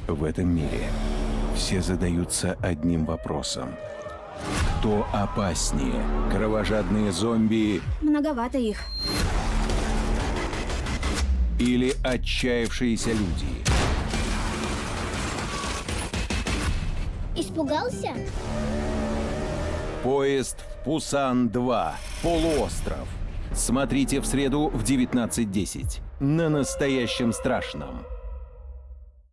В этом мире все задаются одним вопросом. Кто опаснее? Кровожадные зомби Многовато их. или отчаявшиеся люди? Испугался? Поезд в Пусан 2. Полуостров. Смотрите в среду в 19:10 на Настоящем Страшном.